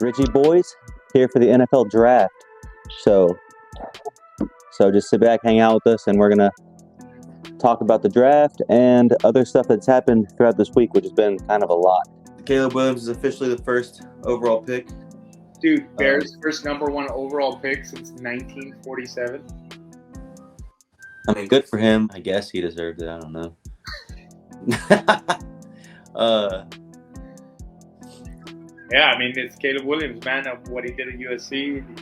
Richie boys here for the NFL draft. So just sit back, hang out with us, and we're gonna talk about the draft and other stuff that's happened throughout this week, which has been kind of a lot. Caleb Williams is officially the first overall pick. Dude, Bears' first #1 overall pick since 1947. I mean, good for him. I guess he deserved it. I don't know. Yeah, I mean, it's Caleb Williams, man, of what he did at USC. The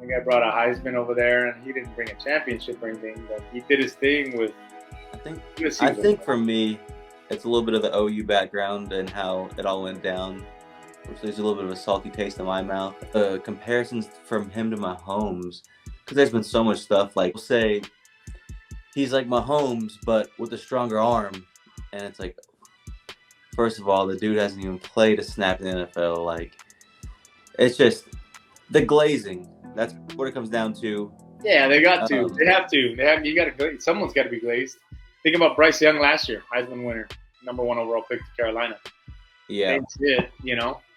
guy brought a Heisman over there, and he didn't bring a championship or anything, but he did his thing with USC. I think for me, it's a little bit of the OU background and how it all went down, which leaves a little bit of a salty taste in my mouth. The comparisons from him to Mahomes, because there's been so much stuff. Like, we'll say he's like Mahomes, but with a stronger arm. And it's like, first of all, the dude hasn't even played a snap in the NFL. Like, it's just the glazing. That's what it comes down to. Yeah, they got to. They have to. You got to glaze. Someone's got to be glazed. Think about Bryce Young last year, Heisman winner, #1 overall pick to Carolina. Yeah. Same shit,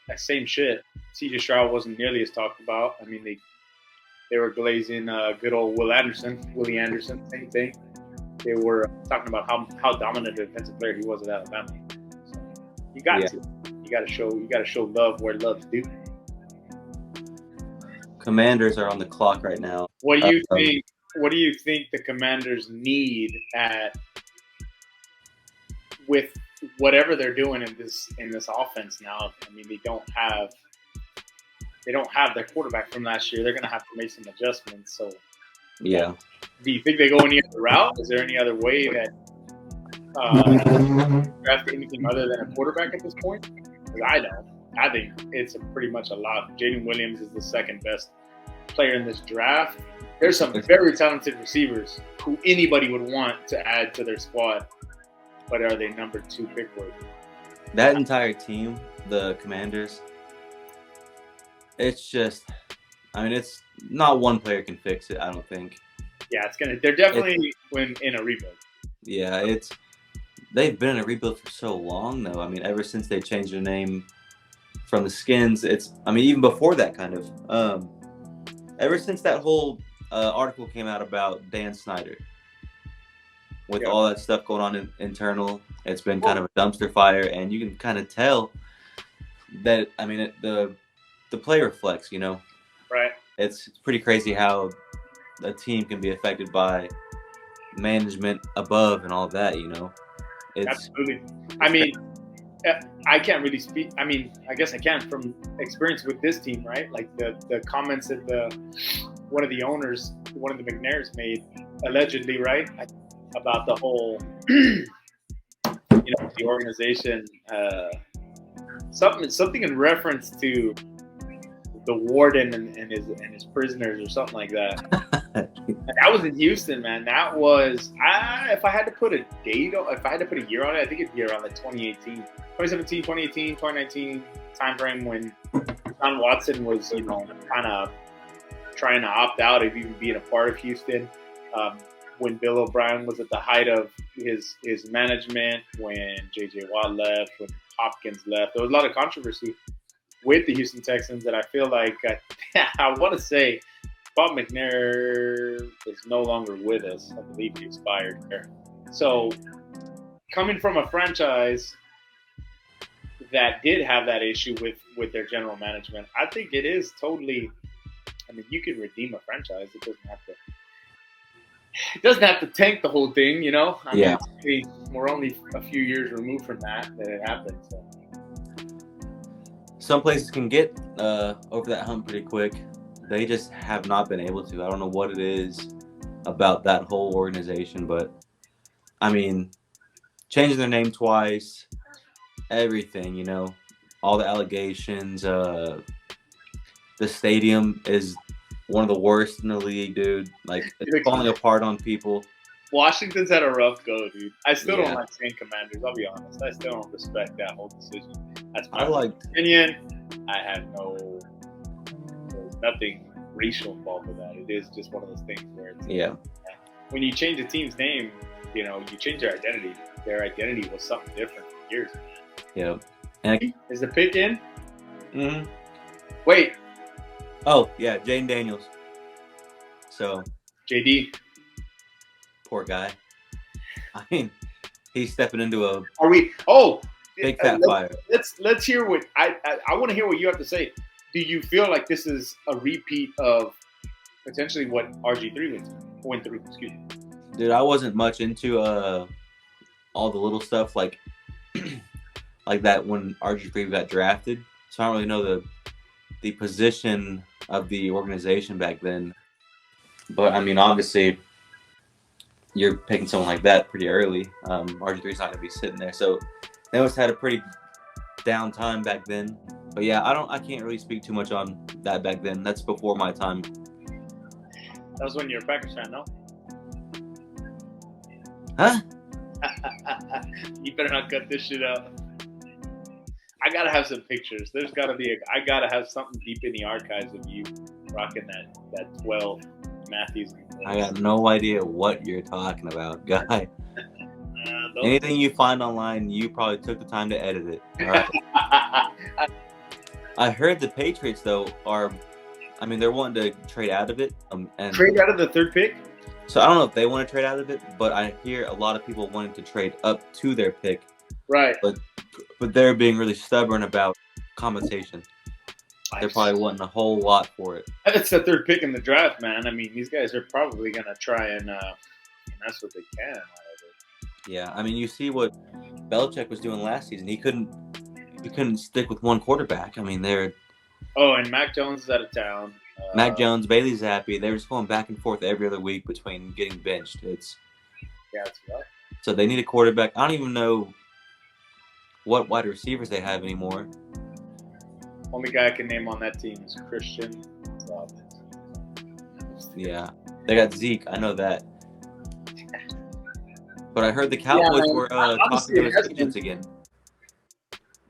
that same shit. C.J. Stroud wasn't nearly as talked about. I mean, they were glazing good old Willie Anderson, same thing. They were talking about how dominant a defensive player he was at Alabama. So you got to. You got to show love where love's due. Commanders are on the clock right now. What do you think? What do you think the Commanders need with whatever they're doing in this offense now? I mean, they don't have their quarterback from last year. They're going to have to make some adjustments. So, yeah. Do you think they go any other route? Is there any other way that draft anything other than a quarterback at this point? Because I don't. I think it's pretty much a lot. Jaden Williams is the second best player in this draft. There's some very talented receivers who anybody would want to add to their squad, but are they number 2 pick worthy? That entire team, the Commanders, it's just, I mean, it's not one player can fix it, I don't think. Yeah, they're definitely in a rebuild. Yeah, they've been in a rebuild for so long, though. I mean, ever since they changed their name from the Skins, even before that kind of, ever since that whole article came out about Dan Snyder, with all that stuff going on internal, it's been kind of a dumpster fire, and you can kind of tell that, I mean, the play reflects, Right. It's pretty crazy how a team can be affected by management above and all of that, Absolutely. I mean, I can't really speak. I mean, I guess I can from experience with this team, right? Like the comments that one of the owners, one of the McNairs made, allegedly, right, about the whole, the organization, something in reference to the warden and his prisoners or something like that. And that was in Houston, man. That was, if I had to put a date, if I had to put a year on it, I think it'd be around like 2017, 2018, 2019 timeframe when John Watson was, kind of trying to opt out of even being a part of Houston. When Bill O'Brien was at the height of his management, when J.J. Watt left, when Hopkins left, there was a lot of controversy with the Houston Texans that I feel like, I want to say, Bob McNair is no longer with us. I believe he expired there. So, coming from a franchise that did have that issue with their general management, I think it is totally. I mean, you can redeem a franchise. It doesn't have to tank the whole thing, I mean, we're only a few years removed from that it happened. So. Some places can get over that hump pretty quick. They just have not been able to. I don't know what it is about that whole organization, but I mean, changing their name twice, everything, all the allegations. The stadium is one of the worst in the league, dude. Like, it's falling apart on people. Washington's had a rough go, dude. I still don't like saying Commanders. I'll be honest. I still don't respect that whole decision. That's my opinion. I have there's nothing racial involved with that. It is just one of those things where it's, when you change a team's name, you change their identity. Their identity was something different for years. Yeah. And is the pick in? Mm-hmm. Wait, Oh yeah, Jane Daniels. So JD, poor guy. I mean, he's stepping into a are we? Oh, big fat fire. let's hear what I want to hear what you have to say. Do you feel like this is a repeat of potentially what RG3 went through? Excuse me. Dude, I wasn't much into all the little stuff like like that when RG3 got drafted. So I don't really know the position of the organization back then. But I mean, obviously, you're picking someone like that pretty early. RG3 is not going to be sitting there, so they must have had a pretty down time back then. But yeah, I can't really speak too much on that back then. That's before my time. That was when you were a Packers fan, no? Huh? You better not cut this shit out. I gotta have some pictures. There's gotta be I gotta have something deep in the archives of you rocking that 12 Matthews. I got no idea what you're talking about, guy. Anything you find online, you probably took the time to edit it. All right. I heard the Patriots though they're wanting to trade out of it. And trade out of the third pick? So I don't know if they want to trade out of it, but I hear a lot of people wanting to trade up to their pick. Right. But they're being really stubborn about compensation. They're probably wanting a whole lot for it. It's the third pick in the draft, man. I mean, these guys are probably going to try and that's what they can. Yeah, I mean, you see what Belichick was doing last season. He couldn't stick with one quarterback. I mean, they're... Oh, and Mac Jones is out of town. Mac Jones, Bailey Zappi, they're just going back and forth every other week between getting benched. That's right. So they need a quarterback. I don't even know what wide receivers they have anymore. Only guy I can name on that team is Christian. Yeah, they got Zeke. I know that. But I heard the Cowboys were talking to his agents again.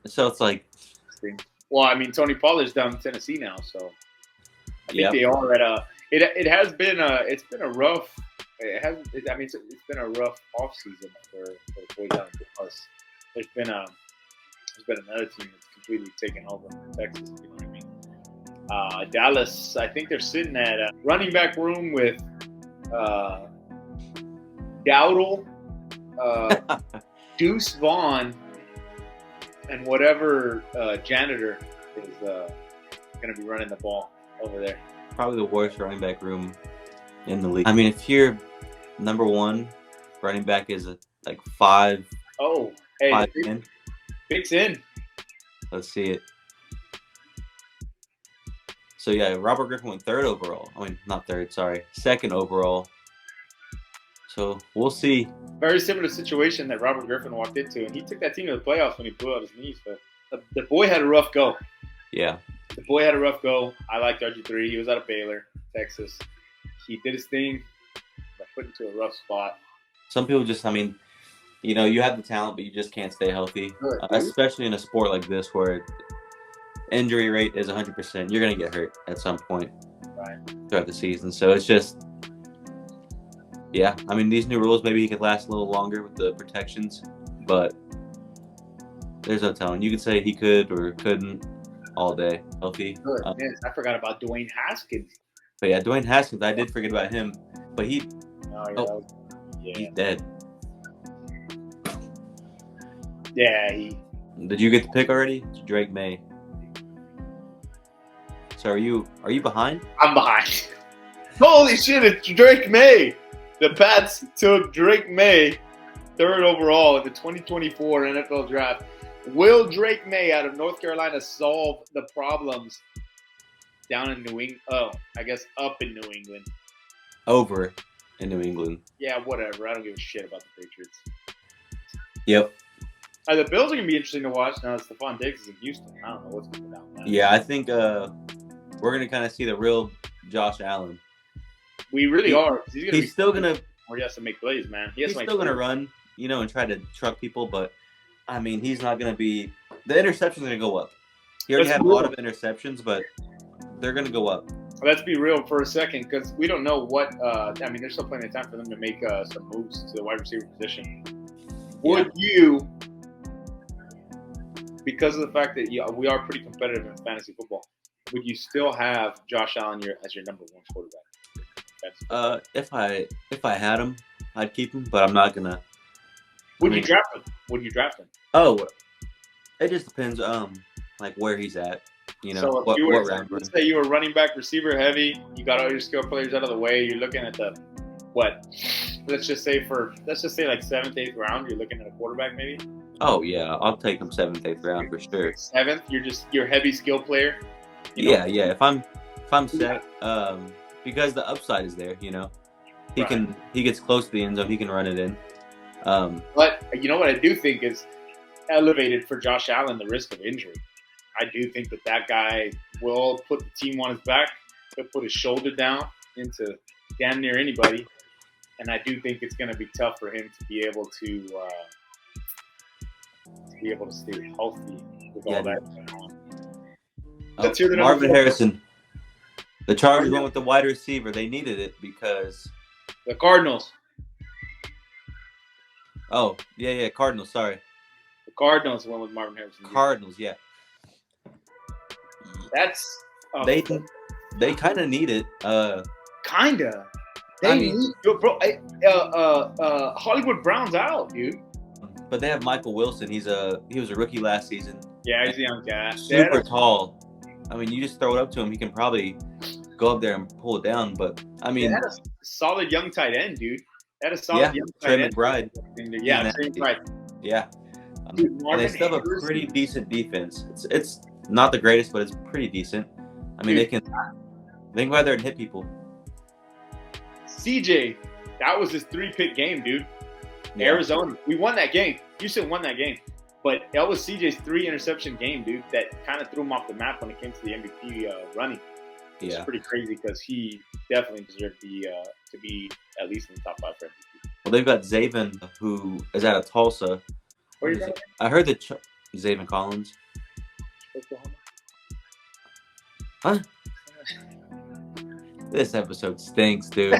So it's like... Well, I mean, Tony Pollard's down in Tennessee now, so I think they are at It has been it's been a rough. It's been a rough off season for the boys down in us. There's been another team that's completely taken over from Texas. You know what I mean? Dallas. I think they're sitting at running back room with Dowdle, Deuce Vaughn, and whatever janitor is going to be running the ball over there. Probably the worst running back room in the league. I mean, if your number one running back is like 5. Oh, hey, 5 in. Pick's in. Let's see it. So yeah, Robert Griffin went 3rd overall. I mean, not 3rd, sorry, 2nd overall. So we'll see. Very similar situation that Robert Griffin walked into, and he took that team to the playoffs when he blew out his knees. But the boy had a rough go. Yeah. The boy had a rough go. I liked RG3. He was out of Baylor, Texas. He did his thing, but put into a rough spot. Some people just, I mean, you know, you have the talent, but you just can't stay healthy, especially in a sport like this where injury rate is 100%. You're going to get hurt at some point throughout the season. So it's just, yeah, I mean, these new rules, maybe he could last a little longer with the protections, but there's no telling. You could say he could or couldn't all day healthy. Yes, I forgot about Dwayne Haskins. But yeah, Dwayne Haskins, I did forget about him, but he's dead. Yeah, Did you get the pick already? It's Drake May. So are you behind? I'm behind. Holy shit, it's Drake May. The Pats took Drake May 3rd overall in the 2024 NFL Draft. Will Drake May out of North Carolina solve the problems down in New England? Oh, I guess up in New England. Over in New England. Yeah, whatever. I don't give a shit about the Patriots. Yep. The Bills are going to be interesting to watch now that Stephon Diggs is in Houston. I don't know what's going down there. Yeah, I think we're going to kind of see the real Josh Allen. We really are. He's still going to... Or he has to make plays, man. He's still going to run, you know, and try to truck people, but, I mean, he's not going to be... The interceptions are going to go up. He already had a lot of interceptions, but they're going to go up. Let's be real for a second, because we don't know what... I mean, there's still plenty of time for them to make some moves to the wide receiver position. Would you because of the fact that we are pretty competitive in fantasy football, would you still have Josh Allen as your number one quarterback? If I had him, I'd keep him, but I'm not gonna. Would you draft him? Would you draft him? Oh, it just depends. Like where he's at. You know, so what round? Let's say you were running back, receiver heavy. You got all your skill players out of the way. You're looking at the what? Let's just say like 7th, 8th round. You're looking at a quarterback, maybe. Oh yeah, I'll take him 7th, 8th round for sure. 7th, you're heavy skill player. You know? Yeah. If I'm set, because the upside is there. You know, he gets close to the end zone. He can run it in. But you know what I do think is elevated for Josh Allen, the risk of injury. I do think that guy will put the team on his back. He'll put his shoulder down into damn near anybody. And I do think it's going to be tough for him to be able to stay healthy with all that going on. Let's hear the Marvin Harrison. The Chargers went with the wide receiver. They needed it because the Cardinals. Oh, yeah, Cardinals, sorry. The Cardinals went with Marvin Harrison. Cardinals, yeah. That's they kind of need it. Kinda. Hollywood Brown's out, dude. But they have Michael Wilson. He was a rookie last season. Yeah, he's a young guy. Super tall. I mean, you just throw it up to him, he can probably go up there and pull it down. But I mean, they had a solid young tight end, dude. They had a solid young tight end. McBride. Yeah, Trey McBride. Yeah. Dude, and they still have a pretty decent defense. It's not the greatest, but it's pretty decent. I mean, they can go out there and hit people. CJ, that was his 3-pick game, dude. Yeah. Arizona, we won that game. Houston won that game. But that was CJ's 3-interception game, dude, that kind of threw him off the map when it came to the MVP running. It's pretty crazy because he definitely deserved to be at least in the top 5 for MVP. Well, they've got Zaven, who is out of Tulsa. Where you I heard that Zaven Collins. Oklahoma. Huh? This episode stinks, dude.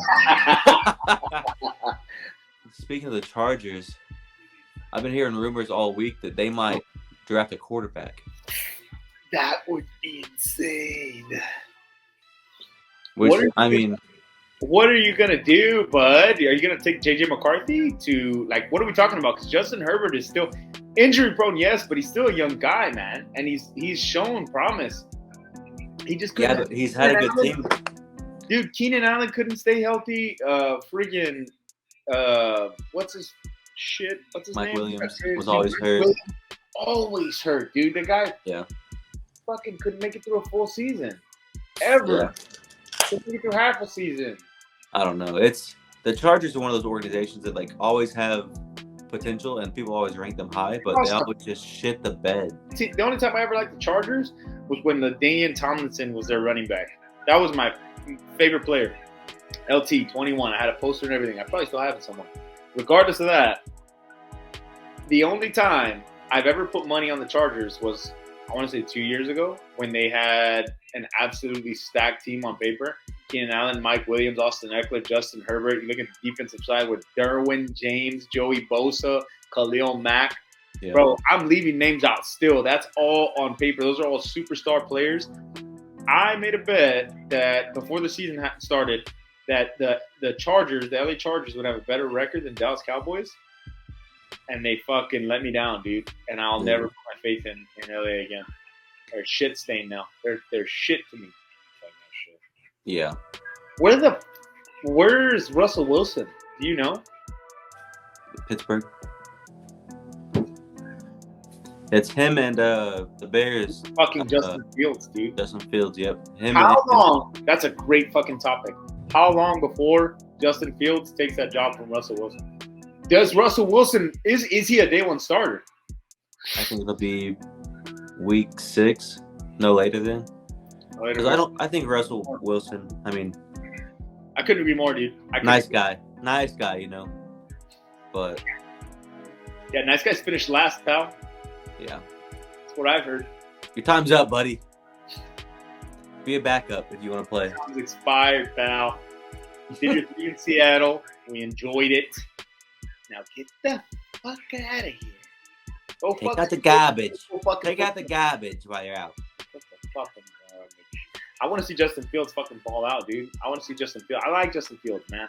Speaking of the Chargers, I've been hearing rumors all week that they might draft a quarterback. That would be insane. What are you gonna do, bud? Are you gonna take JJ McCarthy to what are we talking about? Because Justin Herbert is still injury prone, yes, but he's still a young guy, man, and he's shown promise. He just couldn't. Yeah, but he's had a good team. Dude, Keenan Allen couldn't stay healthy. What's his Mike name? Williams was always hurt. Always hurt, dude. The guy fucking couldn't make it through a full season. Ever. Yeah. Couldn't make it through half a season. I don't know. The Chargers are one of those organizations that always have potential and people always rank them high, but they always just shit the bed. See, the only time I ever liked the Chargers was when LaDainian Tomlinson was their running back. That was my favorite player. LT 21. I had a poster and everything. I probably still have it somewhere. Regardless of that, the only time I've ever put money on the Chargers was, I want to say 2 years ago, when they had an absolutely stacked team on paper. Keenan Allen, Mike Williams, Austin Eckler, Justin Herbert. You look at the defensive side with Derwin James, Joey Bosa, Khalil Mack. Yeah. Bro, I'm leaving names out still. That's all on paper. Those are all superstar players. I made a bet that before the season started that the Chargers, the LA Chargers, would have a better record than Dallas Cowboys. And they fucking let me down, dude. And I'll never put my faith in LA again. They're shit stained now. They're shit to me. Yeah. Where's Russell Wilson? Do you know? Pittsburgh. It's him and the Bears. Fucking Justin Fields, dude. Justin Fields, yep. How long? That's a great fucking topic. How long before Justin Fields takes that job from Russell Wilson? Does Russell Wilson is he a day one starter? I think it'll be week 6, no later than. Because I think Russell Wilson. I mean, I couldn't agree more, dude. Nice guy, you know. But yeah, nice guys finished last, pal. Yeah, that's what I've heard. Your time's up, buddy. Be a backup if you want to play. Time's expired, pal. You did your thing in Seattle. We enjoyed it. Now get the fuck out of here. Go Take fuck out the some- garbage. go fucking Take out the garbage while you're out. What the fucking garbage. I want to see Justin Fields fucking ball out, dude. I want to see Justin Fields. I like Justin Fields, man.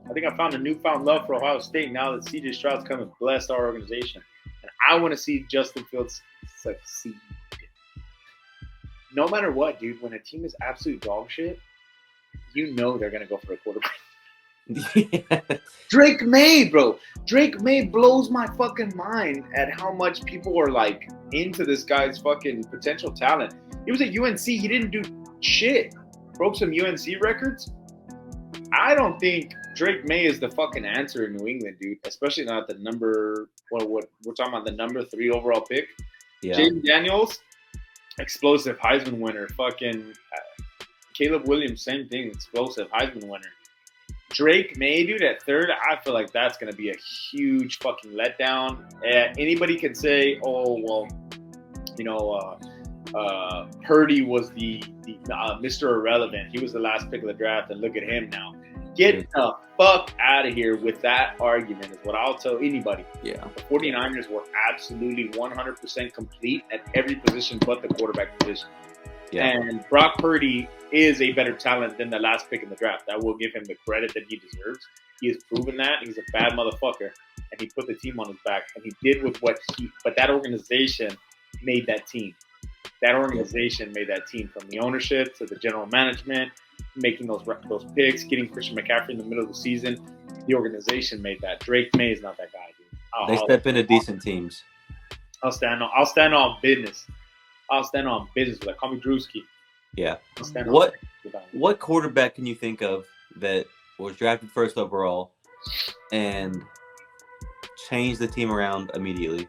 I think I found a newfound love for Ohio State now that CJ Stroud's come and blessed our organization. And I want to see Justin Fields succeed. No matter what, dude, when a team is absolute dog shit, you know they're going to go for a quarterback. Drake May, bro. Drake May blows my fucking mind at how much people are like into this guy's fucking potential talent. He was at UNC. He didn't do shit. Broke some UNC records. I don't think Drake May is the fucking answer in New England, dude. Especially not the number. What we're talking about, the number 3 overall pick. Yeah. Jaden Daniels, explosive Heisman winner. Fucking Caleb Williams, same thing, explosive Heisman winner. Drake May, dude, at 3rd, I feel like that's going to be a huge fucking letdown. Anybody can say, oh, well, you know, Purdy was the Mr. Irrelevant. He was the last pick of the draft, and look at him now. Get the fuck out of here with that argument is what I'll tell anybody. Yeah. The 49ers were absolutely 100% complete at every position but the quarterback position. Yeah. And Brock Purdy is a better talent than the last pick in the draft. I will give him the credit that he deserves. He has proven that. He's a bad motherfucker. And he put the team on his back. And he did with what but that organization made that team. That organization made that team, from the ownership to the general management, making those picks, getting Christian McCaffrey in the middle of the season. The organization made that. Drake May is not that guy, dude. They step into decent teams. I'll stand on business. I'll stand on business with that. Call me Drewski. Yeah. I'll stand on What with that. what quarterback can you think of that was drafted 1st overall and changed the team around immediately?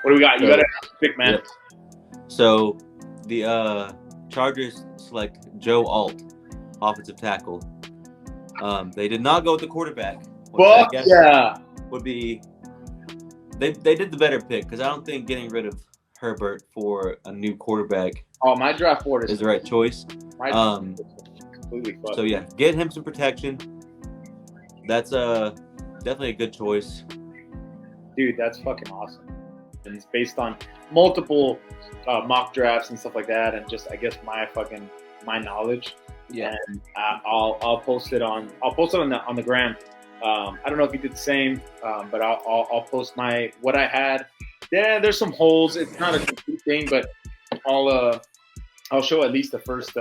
What do we got? You got to pick, man. Yep. So the Chargers select Joe Alt, offensive tackle. They did not go with the quarterback. Fuck yeah. Would be they did the better pick, because I don't think getting rid of Herbert for a new quarterback My draft board is the right choice. My draft board is completely fucked. So yeah, get him some protection. That's definitely a good choice. Dude, that's fucking awesome. And it's based on multiple mock drafts and stuff like that, and just, I guess, my knowledge. Yeah. And I'll post it on the gram. I don't know if you did the same, but I'll post what I had. Yeah, there's some holes. It's not a complete thing, but I'll show at least the first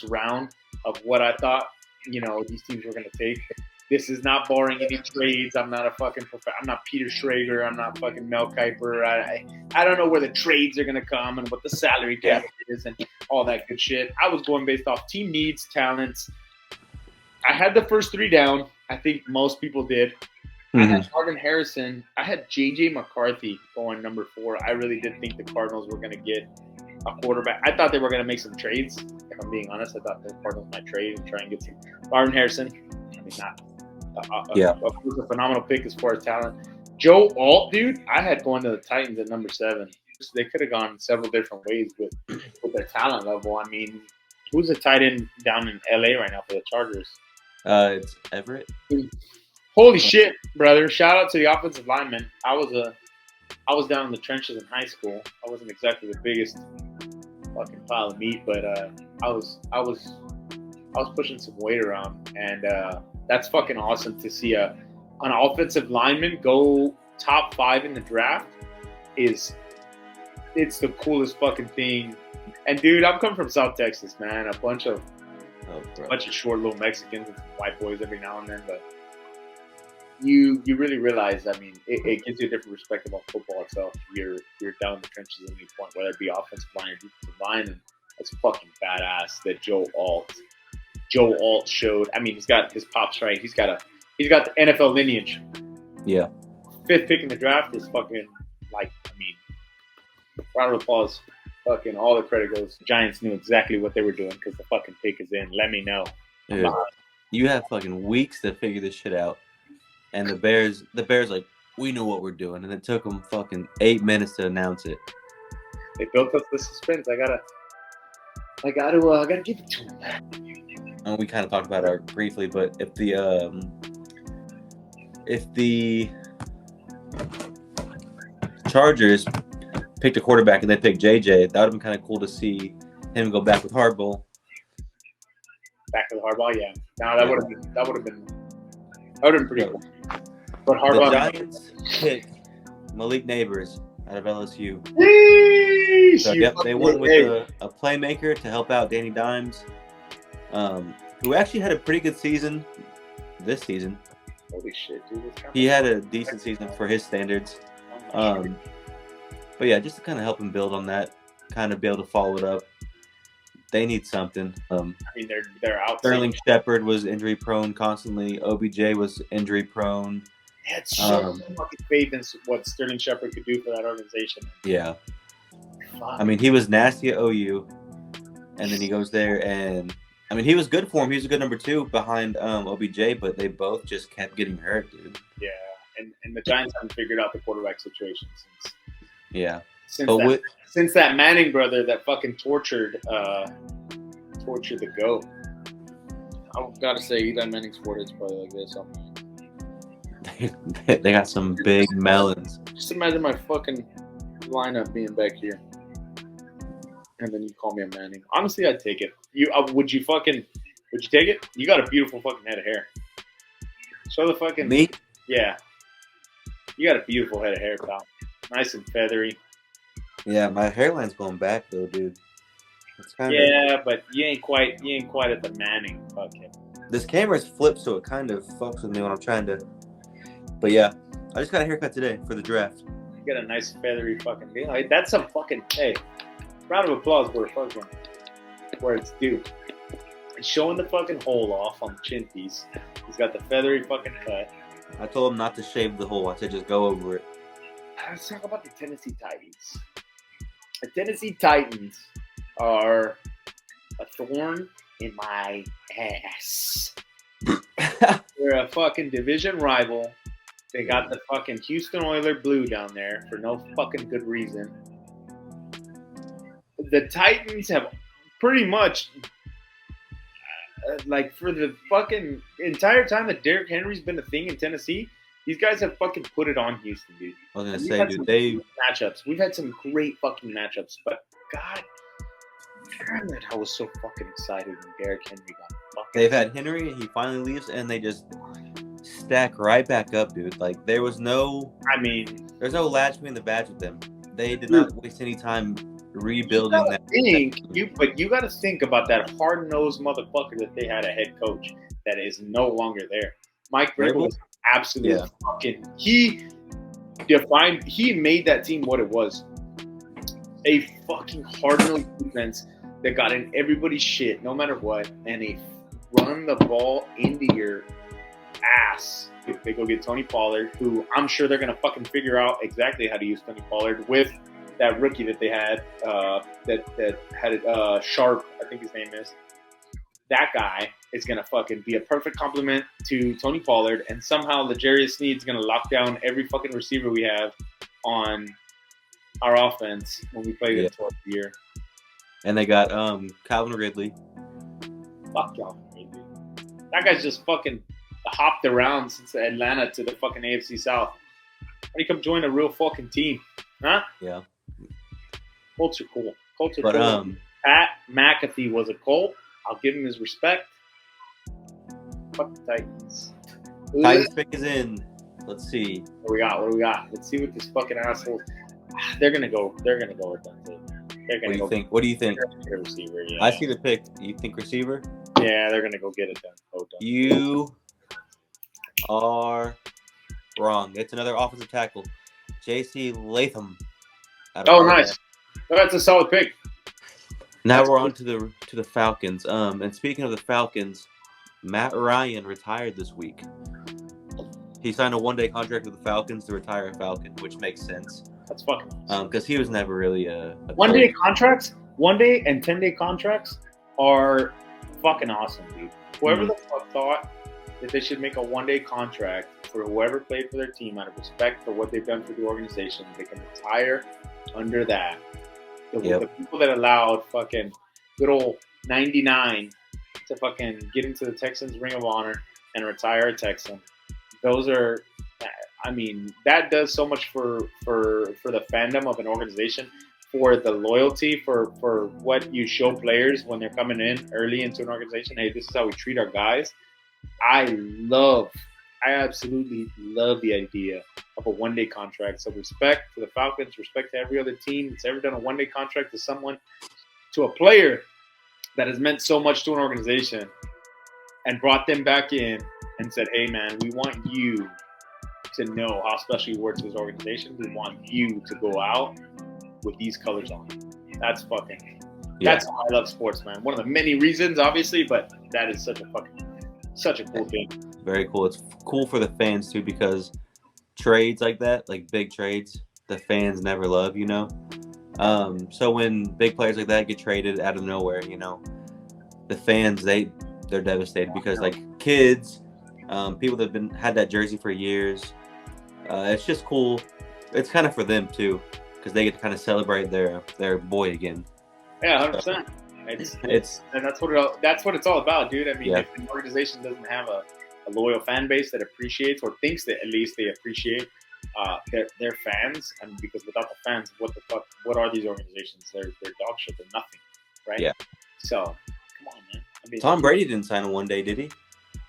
round of what I thought, these teams were going to take. This is not barring any trades. I'm not I'm not Peter Schrager. I'm not fucking Mel Kiper. I don't know where the trades are going to come and what the salary cap is and all that good shit. I was going based off team needs, talents. I had the first 3 down. I think most people did. I had Marvin Harrison. I had J.J. McCarthy going number 4. I really did think the Cardinals were going to get a quarterback. I thought they were going to make some trades. If I'm being honest, I thought the Cardinals might trade and try and get some Marvin Harrison. I mean, not. It was a phenomenal pick as far as talent. Joe Alt, dude, I had going to the Titans at number 7. They could have gone several different ways with their talent level. I mean, who's a tight end down in LA right now for the Chargers? It's Everett. Holy shit, brother! Shout out to the offensive lineman. I was down in the trenches in high school. I wasn't exactly the biggest fucking pile of meat, but I was pushing some weight around, and that's fucking awesome to see an offensive lineman go top 5 in the draft. It's the coolest fucking thing. And dude, I'm coming from South Texas, man. A bunch of short little Mexicans and some white boys every now and then, but you really realize, I mean, it gives you a different perspective on football itself. You're down in the trenches at any point, whether it be offensive line or defensive line, and it's fucking badass that Joe Alt showed. I mean, he's got his pops right. He's got the NFL lineage. Yeah. 5th pick in the draft is fucking, like, I mean, round of applause. Fucking all the credit goes. The Giants knew exactly what they were doing because the fucking pick is in. Let me know. Dude, you have fucking weeks to figure this shit out. And the Bears, like, we know what we're doing. And it took them fucking 8 minutes to announce it. They built up the suspense. I gotta give it to them. And we kind of talked about it briefly, but if the Chargers picked a quarterback and they picked JJ, that would have been kind of cool to see him go back with Harbaugh. Back to the Harbaugh, yeah. No, that would have been pretty cool. But Harbaugh, the Giants picked Malik Neighbors out of LSU. So, yep, they went with a playmaker to help out Danny Dimes, who actually had a pretty good season this season. Holy shit, dude! He had a decent season for his standards. But yeah, just to kind of help him build on that, kind of be able to follow it up. They need something. I mean, they're out. Sterling Shepard was injury prone constantly. OBJ was injury prone. They had so fucking faith in what Sterling Shepard could do for that organization. Yeah. I mean, he was nasty at OU, and then he goes there, and I mean, he was good for him. He was a good number 2 behind OBJ, but they both just kept getting hurt, dude. Yeah, and the Giants haven't figured out the quarterback situation since. Yeah. Since that Manning brother that fucking tortured the GOAT. I've got to say, Eli Manning's forehead's probably like this. They got some big melons. Just imagine my fucking lineup being back here. And then you call me a Manning. Honestly, I'd take it. Would you take it? You got a beautiful fucking head of hair. Show the fucking... Me? Yeah. You got a beautiful head of hair, pal. Nice and feathery. Yeah, my hairline's going back though, dude. It's kind of... but you ain't quite at the Manning fucking. This camera's flipped, so it kind of fucks with me when I'm trying to. But yeah, I just got a haircut today for the draft. You got a nice feathery fucking deal. Like, that's some fucking round of applause where it's due. He's showing the fucking hole off on the chin piece. He's got the feathery fucking cut. I told him not to shave the hole. I said just go over it. Let's talk about the Tennessee Titans. The Tennessee Titans are a thorn in my ass. They're a fucking division rival. They got the fucking Houston Oilers blue down there for no fucking good reason. The Titans have pretty much, for the fucking entire time that Derrick Henry's been a thing in Tennessee, these guys have fucking put it on Houston, dude. I was going to say, dude, matchups. We've had some great fucking matchups, but God damn it, I was so fucking excited when Derrick Henry got fucking. They've had Henry, he finally leaves, and they just stack right back up, dude. Like, there's no latch between the badge with them. They did not waste any time rebuilding that. But you got to think about that hard-nosed motherfucker that they had a head coach that is no longer there. Mike Vrabel was absolutely fucking. He made that team what it was. A fucking hard-nosed defense that got in everybody's shit, no matter what, and they run the ball into your ass. If they go get Tony Pollard, who I'm sure they're gonna fucking figure out exactly how to use Tony Pollard with that rookie that they had, that had it, Sharp, I think his name is. That guy is gonna fucking be a perfect complement to Tony Pollard, and somehow L'Jarius Sneed's gonna lock down every fucking receiver we have on our offense when we play this towards the year. And they got Calvin Ridley. Fuck Calvin Ridley. That guy's just fucking hopped around since Atlanta to the fucking AFC South. Why do you come join a real fucking team? Huh? Yeah. Colts are cool. Cool. Pat McAfee was a Colt. I'll give him his respect. Fuck the Titans. Titans pick is in. Let's see. What do we got? Let's see what this fucking assholes. They're gonna go with Dante. What do you think? Receiver, yeah. I see the pick. You think receiver? Yeah, they're gonna go get it done. You are wrong. It's another offensive tackle, J.C. Latham. Oh, nice. That's a solid pick. Now we're on to the Falcons. And speaking of the Falcons, Matt Ryan retired this week. He signed a one-day contract with the Falcons to retire a Falcon, which makes sense. That's fucking awesome. Because he was never really a one-day contracts. 1 day and 10-day contracts are fucking awesome, dude. Whoever the fuck thought that they should make a 1-day contract for whoever played for their team out of respect for what they've done for the organization, they can retire under that. The people that allowed fucking good old 99 to fucking get into the Texans Ring of Honor and retire a Texan, those are, I mean, that does so much for the fandom of an organization, for the loyalty, for what you show players when they're coming in early into an organization. Hey, this is how we treat our guys. I absolutely love the idea of a one-day contract. So respect to the Falcons, respect to every other team that's ever done a one-day contract to someone, to a player that has meant so much to an organization, and brought them back in and said, hey, man, we want you to know how special you were to this organization. We want you to go out with these colors on. That's that's why I love sports, man. One of the many reasons, obviously, but that is such a cool thing. Very cool. It's cool for the fans too, because trades like that, like big trades, the fans never love, you know. So when big players like that get traded out of nowhere, you know, the fans they're devastated, because like kids, people that have had that jersey for years, it's just cool. It's kind of for them too, because they get to kind of celebrate their boy again. Yeah, 100%. It's and that's what it's all about, dude. I mean, if an organization doesn't have a loyal fan base that appreciates, or thinks that at least they appreciate their fans, and because without the fans, what are these organizations? They're dog shit. They're nothing, right? Yeah. So come on, man. I mean, Tom Brady didn't sign a one-day, did he?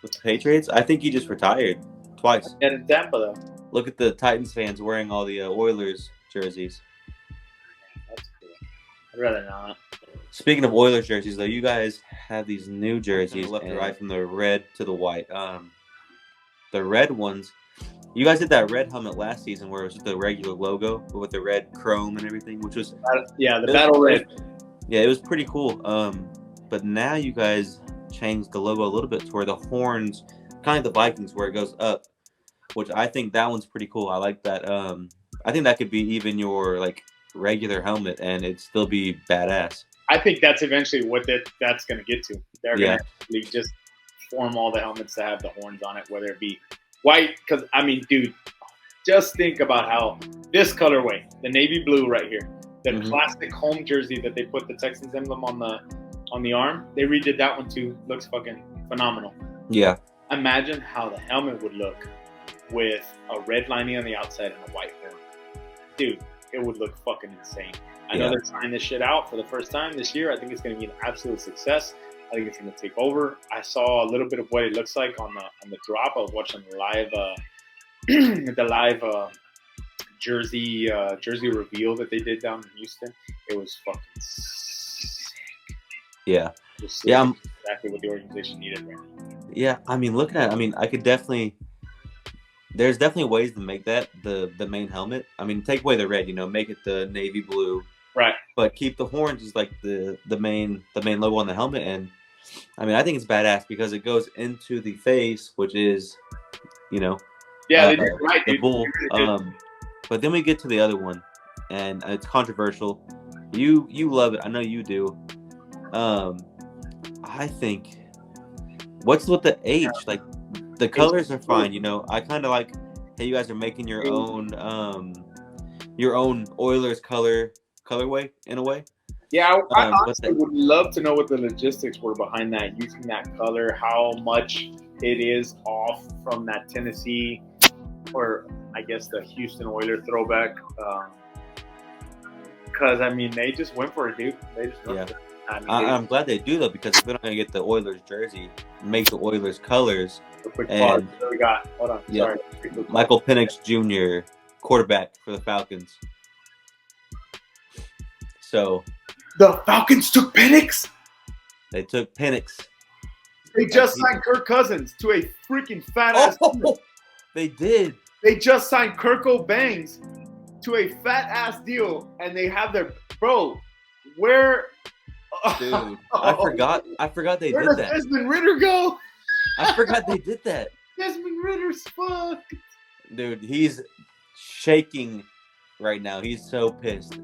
With the Patriots, I think he just retired twice. And in Tampa, though. Look at the Titans fans wearing all the Oilers jerseys. That's cool. I'd rather not. Speaking of Oilers jerseys, though, you guys have these new jerseys left to right, from the red to the white. The red ones, you guys did that red helmet last season where it was just the regular logo but with the red chrome and everything, which was the battle red. Yeah, it was pretty cool. But now you guys changed the logo a little bit to where the horns, kind of the Vikings, where it goes up, which I think that one's pretty cool. I like that. I think that could be even your like regular helmet and it'd still be badass. I think that's eventually what that's going to get to. They're going to just form all the helmets that have the horns on it, whether it be white. Because, I mean, dude, just think about how this colorway, the navy blue right here, the classic home jersey that they put the Texans emblem on the arm, they redid that one too. Looks fucking phenomenal. Yeah. Imagine how the helmet would look with a red lining on the outside and a white horn. Dude, it would look fucking insane. I know they're trying this shit out for the first time this year. I think it's going to be an absolute success. I think it's going to take over. I saw a little bit of what it looks like on the drop. I was watching the live jersey reveal that they did down in Houston. It was fucking sick. Yeah. Exactly what the organization needed right now. Yeah, I mean, looking at it, I mean, there's definitely ways to make that the main helmet. I mean, take away the red, you know, make it the navy blue. Right. But keep the horns as like the main logo on the helmet. And I mean, I think it's badass because it goes into the face, which is, you know, they did right, the dude. bull. But then we get to the other one, and it's controversial. You love it, I know you do. I think what's with the H? Like the colors are fine, you know. I kind of like, hey, you guys are making your own Oilers colorway in a way. Yeah, I honestly would love to know what the logistics were behind that, using that color, how much it is off from that Tennessee, or I guess the Houston Oilers throwback. Because, I mean, they just went for it, dude. They just went for it. I mean, I'm glad they do, though, because if they're not going to get the Oilers jersey, make the Oilers colors. A quick pause. So we got, hold on, sorry. Michael Penix Jr., quarterback for the Falcons. So the Falcons took Penix? They took Penix. They just signed Kirk Cousins to a freaking fat-ass deal. They did. They just signed Kirko Bangs to a fat-ass deal, and they have their... Bro, where... Dude, I forgot they did that. Where does Desmond Ridder go? I forgot they did that. Desmond Ridder's fucked. Dude, he's shaking right now. He's so pissed.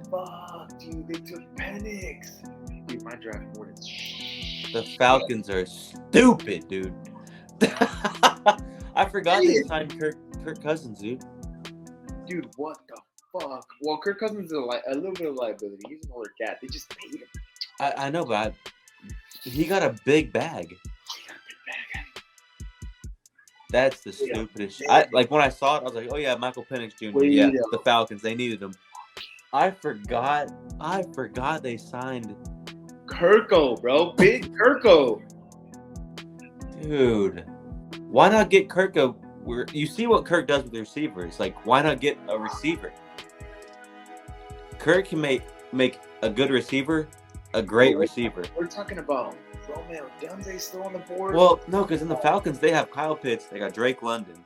Fuck, dude, they took Penix. Dude, my draft board is The Falcons are stupid, dude. I forgot they signed Kirk Cousins, dude. Dude, what the fuck? Well, Kirk Cousins is a little bit of liability. He's an older cat. They just paid him. I know, but he got a big bag. That's the Wait a stupidest shit. minute. Like when I saw it, I was like, oh yeah, Michael Penix Jr. Wait Yeah, a- the Falcons, they needed him. I forgot they signed. Kirko, bro. Big Kirko. Dude, why not get Kirk you see what Kirk does with the receivers. Like, why not get a receiver? Kirk can make a good receiver a great receiver. We're talking about Romeo Dunze still on the board. Well, no, because in the Falcons, they have Kyle Pitts. They got Drake London.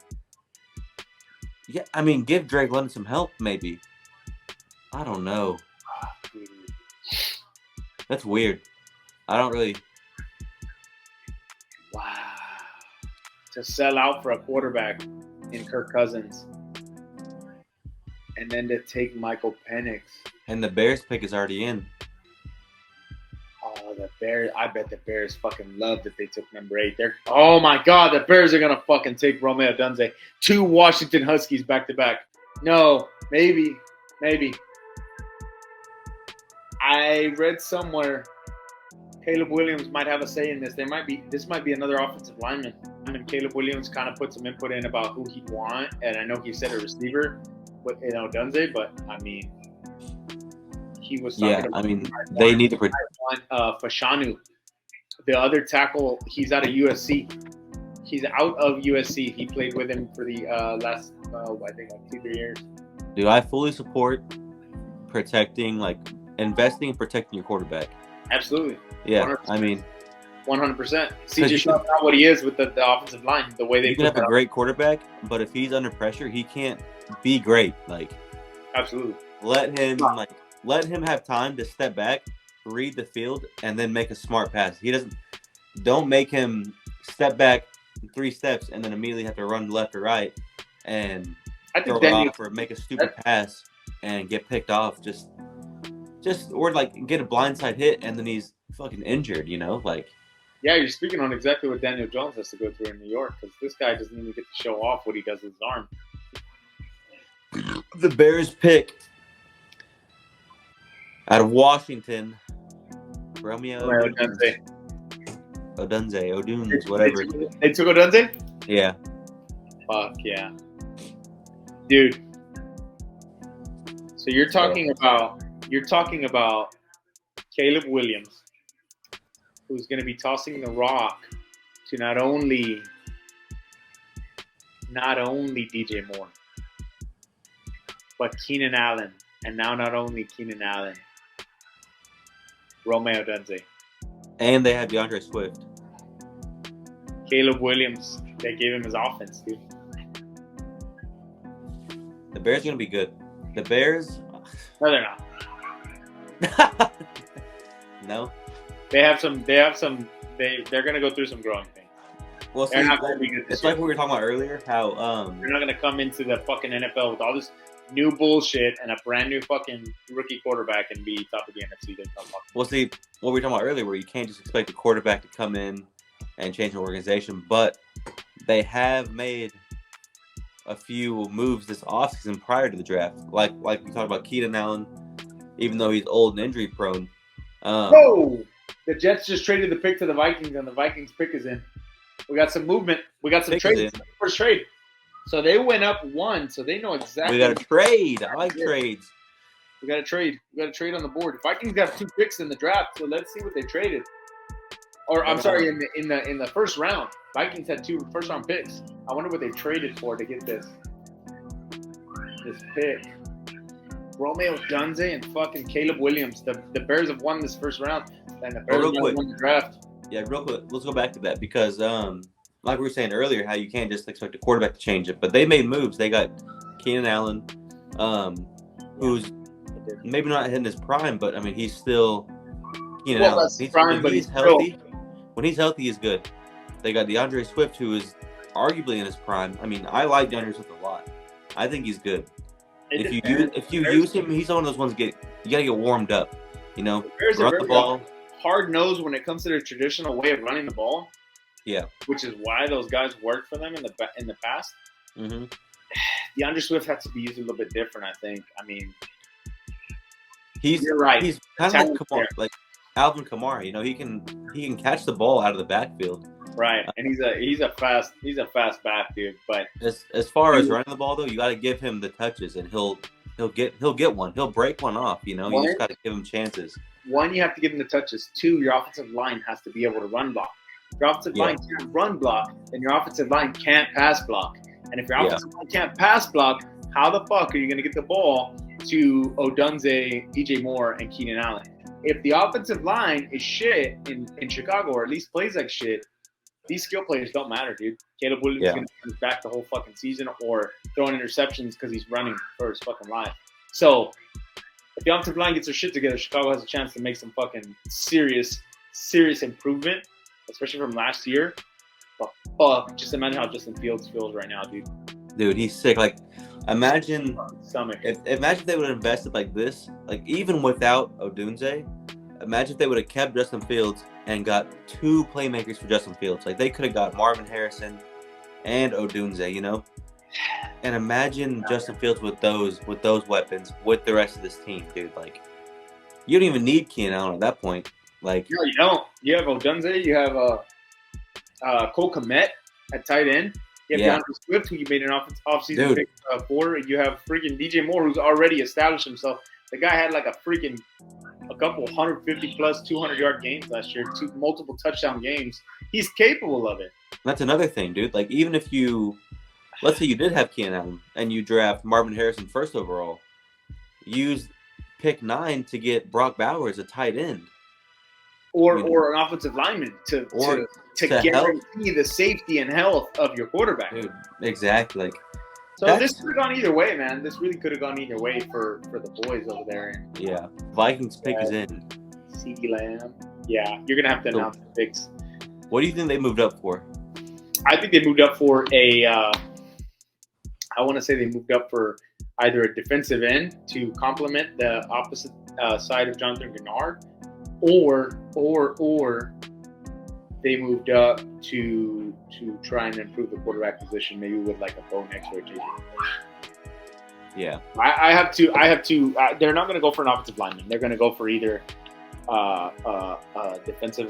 Yeah, I mean, give Drake London some help, maybe. I don't know. That's weird. I don't really. Wow. To sell out for a quarterback in Kirk Cousins. And then to take Michael Penix. And the Bears pick is already in. Oh, the Bears. I bet the Bears fucking love that they took number 8. Oh my God, the Bears are going to fucking take Romeo Dunze. 2 Washington Huskies back to back. No, maybe. I read somewhere Caleb Williams might have a say in this. This might be another offensive lineman. I mean, Caleb Williams kind of put some input in about who he'd want, and I know he said a receiver, but Dunze. But I mean, he was talking about. I mean, they need to protect Fashanu, the other tackle. He's out of USC. He's out of USC. He played with him for the last, I think, like 2-3 years. Dude, I fully support investing and protecting your quarterback. Absolutely. Yeah, 100%. I mean, 100%. CJ Stroud's not what he is with the offensive line. The way they you can have a great quarterback, but if he's under pressure, he can't be great. Like, absolutely. Let him have time to step back, read the field, and then make a smart pass. Don't make him step back 3 steps and then immediately have to run left or right and throw it off or make a stupid pass and get picked off. Or like get a blindside hit and then he's fucking injured, like. Yeah, you're speaking on exactly what Daniel Jones has to go through in New York because this guy doesn't even get to show off what he does with his arm. The Bears pick out of Washington, Romeo Odunes, whatever. They took Odunze? Yeah. Fuck yeah. Dude. So you're talking about Caleb Williams, who's going to be tossing the rock to not only DJ Moore, but Keenan Allen, and now not only Keenan Allen, Romeo Dunze. And they have DeAndre Swift. Caleb Williams, they gave him his offense, dude. The Bears are going to be good. The Bears? No, they're not. No? They're going to go through some growing pains. Well, they're not going to be good this it's year. like what we were talking about earlier, how they're not going to come into the fucking NFL with all this new bullshit and a brand new fucking rookie quarterback and be top of the NFC. Well, see, what we were talking about earlier, where you can't just expect a quarterback to come in and change an organization, but they have made a few moves this offseason prior to the draft. Like we talked about Keenan Allen, even though he's old and injury prone. Whoa! The Jets just traded the pick to the Vikings, and the Vikings pick is in. We got some movement. We got some trades. First trade. So they went up 1, so they know exactly. We got to trade. I like trades. We got to trade. We got to trade on the board. Vikings got 2 picks in the draft, so let's see what they traded. Or I'm sorry, in the first round, Vikings had 2 first-round picks. I wonder what they traded for to get this pick. Romeo Dunze and fucking Caleb Williams. The Bears have won this first round, and the Bears have won the draft. Yeah, real quick. Let's go back to that because, like we were saying earlier, how you can't just expect a quarterback to change it. But they made moves. They got Keenan Allen, who's maybe not hitting his prime, but I mean he's still Keenan Allen. He's healthy. When he's healthy, he's good. They got DeAndre Swift, who is arguably in his prime. I mean, I like DeAndre Swift a lot. I think he's good. If you use him, he's one of those ones you gotta get warmed up. Run the ball. Hard nosed when it comes to their traditional way of running the ball. Yeah, which is why those guys worked for them in the past. Mm-hmm. DeAndre Swift has to be used a little bit different, I think. I mean, you're right. He's kind of like Alvin Kamara. He can catch the ball out of the backfield. Right, and he's a fast back, dude. But As far as running the ball though, you got to give him the touches, and he'll get one. He'll break one off. You know, you just got to give him chances. One, you have to give him the touches. Two, your offensive line has to be able to run block. If your offensive line can't run block, then your offensive line can't pass block. And if your offensive line can't pass block, how the fuck are you going to get the ball to Odunze, DJ Moore, and Keenan Allen? If the offensive line is shit in Chicago, or at least plays like shit, these skill players don't matter, dude. Caleb Williams is going to come back the whole fucking season or throwing interceptions because he's running for his fucking life. So if the offensive line gets their shit together, Chicago has a chance to make some fucking serious improvement, especially from last year. But fuck, just imagine how Justin Fields feels right now, dude. Dude, he's sick. Like, imagine if they would have invested like this, like even without Odunze, imagine if they would have kept Justin Fields and got two playmakers for Justin Fields. Like, they could have got Marvin Harrison and Odunze, you know? And imagine Justin Fields with those weapons with the rest of this team, dude. Like, you don't even need Keenan Allen at that point. Like, no, you don't. You have Odunze. You have Cole Kmet at tight end. You have DeAndre Swift, who you made an offseason pick for. You have freaking DJ Moore, who's already established himself. The guy had like a couple 150 plus 200-yard games last year, multiple touchdown games. He's capable of it. That's another thing, dude. Like, even if let's say you did have Keenan Allen and you draft Marvin Harrison first overall, use pick 9 to get Brock Bowers a tight end. Or an offensive lineman to guarantee the safety and health of your quarterback. Dude, exactly. Like, so this could have gone either way, man. This really could have gone either way for the boys over there. Yeah. Vikings pick is in. CeeDee Lamb. Yeah, you're going to have to announce the picks. What do you think they moved up for? I think they moved up for I want to say they moved up for either a defensive end to complement the opposite side of Jonathan Gennard, or they moved up to try and improve the quarterback position, maybe with like a Bo Nix or a JJ. Yeah, I have to. They're not going to go for an offensive lineman. They're going to go for either defensive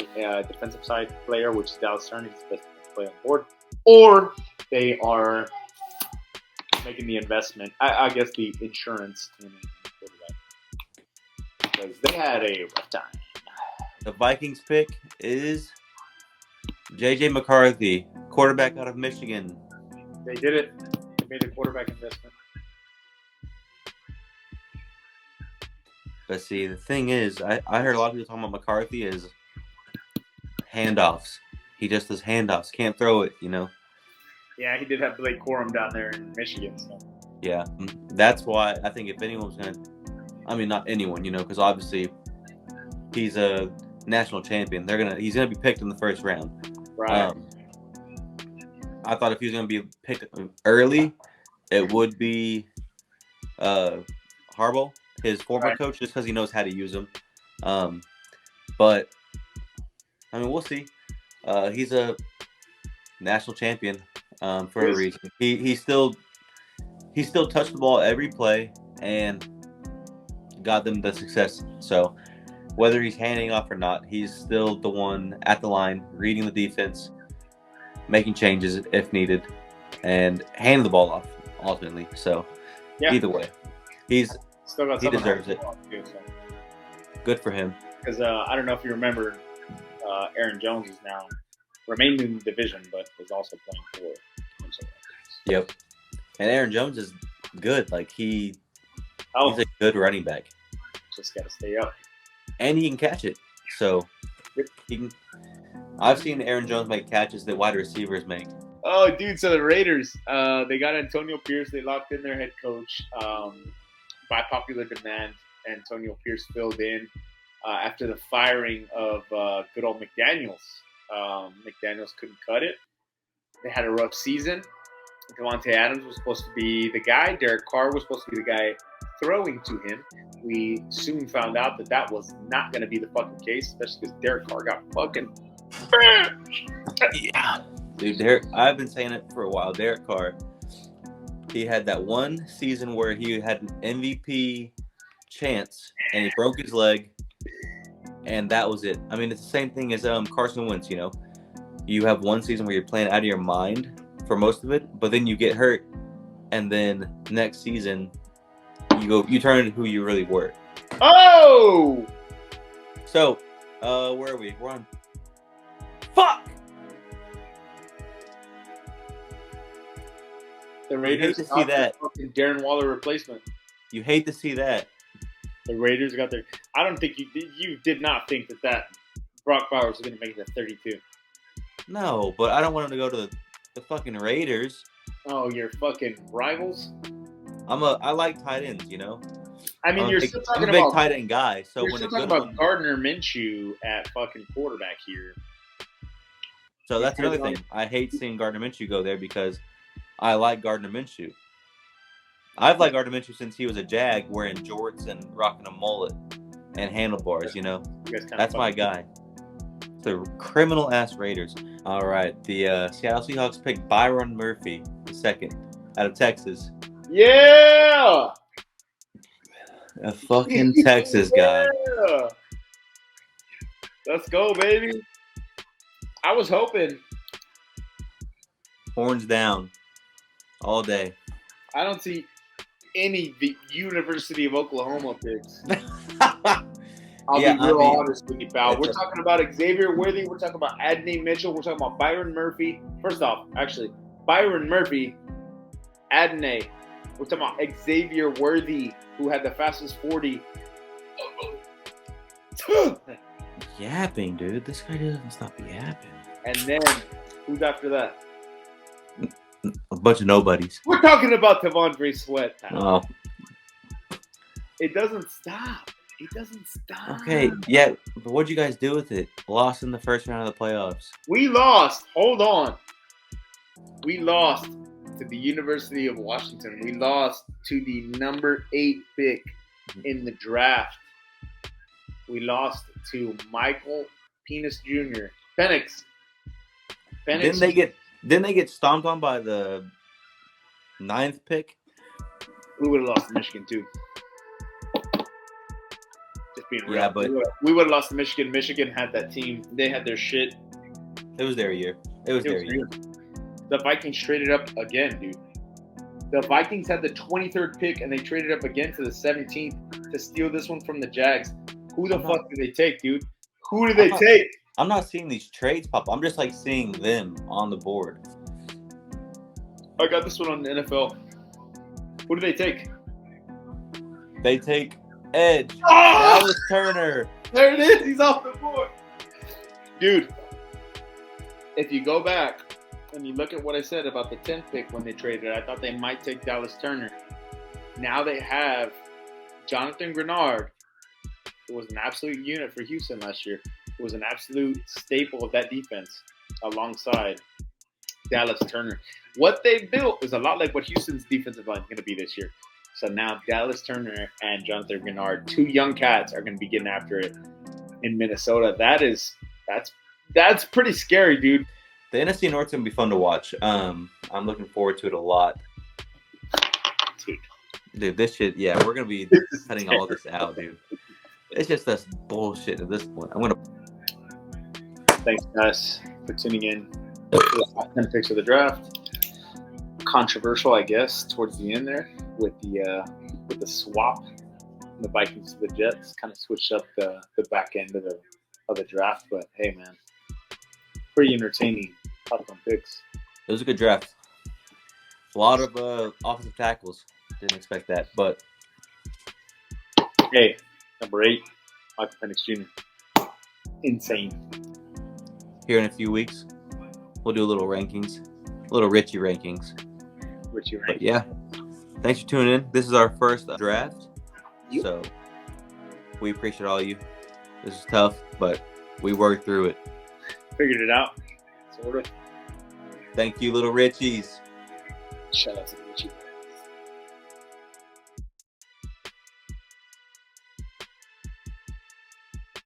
side player, which is Dallas Turner, he's the best player on board, or they are making the investment. I guess the insurance in quarterback, because they had a rough time. The Vikings pick is J.J. McCarthy, quarterback out of Michigan. They did it. They made a quarterback investment. But see, the thing is, I heard a lot of people talking about McCarthy as handoffs. He just does handoffs. Can't throw it, you know? Yeah, he did have Blake Corum down there in Michigan. So. Yeah, that's why I think if anyone's going to, I mean, not anyone, you know, because obviously he's a national champion. He's going to be picked in the first round. Right. I thought if he was going to be picked early, it would be Harbaugh, his former coach, just because he knows how to use him. But I mean, we'll see. He's a national champion for a reason. He still touched the ball every play and got them the success. So whether he's handing off or not, he's still the one at the line, reading the defense, making changes if needed, and handing the ball off ultimately. So either way, he deserves it. Too, so. Good for him. Because I don't know if you remember, Aaron Jones is now remained in the division, but is also playing for Minnesota. Yep. And Aaron Jones is good. Like he's a good running back. Just got to stay up. And he can catch it. So he can. I've seen Aaron Jones make catches that wide receivers make. Oh, dude! So the Raiders, they got Antonio Pierce. They locked in their head coach by popular demand. Antonio Pierce filled in after the firing of good old McDaniels. McDaniels couldn't cut it. They had a rough season. Devontae Adams was supposed to be the guy. Derek Carr was supposed to be the guy throwing to him. We soon found out that was not going to be the fucking case, especially because Derek Carr got fucking yeah. Dude, I've been saying it for a while. Derek Carr, he had that one season where he had an MVP chance and he broke his leg, and that was it. I mean, it's the same thing as Carson Wentz, you know. you have one season where you're playing out of your mind for most of it, but then you get hurt, and then next season you turn into who you really were. Oh! So, where are we? We're on. Fuck! The Raiders hate to see that. Fucking Darren Waller replacement. You hate to see that. The Raiders got their. I don't think you did not think that Brock Bowers was going to make it to 32. No, but I don't want him to go to the fucking Raiders. Oh, your fucking rivals. I like tight ends, you know. I mean, I'm a big tight end guy. So you're when still a talking good about one, Gardner Minshew at fucking quarterback here. so that's another thing. I hate seeing Gardner Minshew go there because I like Gardner Minshew. I've liked Gardner Minshew since he was a Jag, wearing jorts and rocking a mullet and handlebars. You know, that's my guy. The criminal-ass Raiders. All right, the Seattle Seahawks picked Byron Murphy, the second, out of Texas. Yeah! A fucking Texas guy. Yeah! Let's go, baby. I was hoping. Horns down. All day. I don't see any the University of Oklahoma picks. I'll be real honest with you, pal. We're talking about Xavier Worthy. We're talking about Adney Mitchell. We're talking about Byron Murphy. First off, actually, Byron Murphy, Adney. We're talking about Xavier Worthy, who had the fastest 40. Yapping, dude. This guy doesn't stop yapping. And then, who's after that? A bunch of nobodies. We're talking about Tavondre Sweat, pal. Oh. It doesn't stop. It doesn't stop. Okay, yeah, but what'd you guys do with it? Lost in the first round of the playoffs. We lost. Hold on. We lost to the University of Washington. We lost to the number 8 pick in the draft. We lost to Michael Penix Jr. Penix. Didn't they get stomped on by the 9th pick? We would have lost to Michigan too. Just being real. Yeah, but we would have lost to Michigan. Michigan had that team. They had their shit. It was their year. It was their year. The Vikings traded up again, dude. The Vikings had the 23rd pick, and they traded up again to the 17th to steal this one from the Jags. Who the fuck did they take, dude? Who did they take? I'm not seeing these trades pop. I'm just like seeing them on the board. I got this one on the NFL. Who do they take? They take Edge. Oh! Dallas Turner. There it is. He's off the board. Dude, if you go back and you look at what I said about the 10th pick when they traded, I thought they might take Dallas Turner. Now they have Jonathan Grenard, who was an absolute unit for Houston last year, who was an absolute staple of that defense alongside Dallas Turner. What they built is a lot like what Houston's defensive line is going to be this year. So now Dallas Turner and Jonathan Grenard, 2 young cats, are going to be getting after it in Minnesota. That's pretty scary, dude. The NFC North's going to be fun to watch. I'm looking forward to it a lot. Dude, this shit, yeah, we're going to be cutting all this out, dude. It's just this bullshit at this point. Thanks, guys, for tuning in to the top 10 picks of the draft. Controversial, I guess, towards the end there with the swap, the Vikings to the Jets, kind of switched up the back end of the draft. But hey, man, pretty entertaining top 10 picks. It was a good draft. A lot of offensive tackles. Didn't expect that, but hey, number 8, Michael Penix Jr. Insane. Here in a few weeks, we'll do a little rankings, a little Richie rankings. But yeah, thanks for tuning in. This is our first draft, so we appreciate all of you. This is tough, but we worked through it. Figured it out, sort of. Thank you, little Richies. Shout out to the Richie.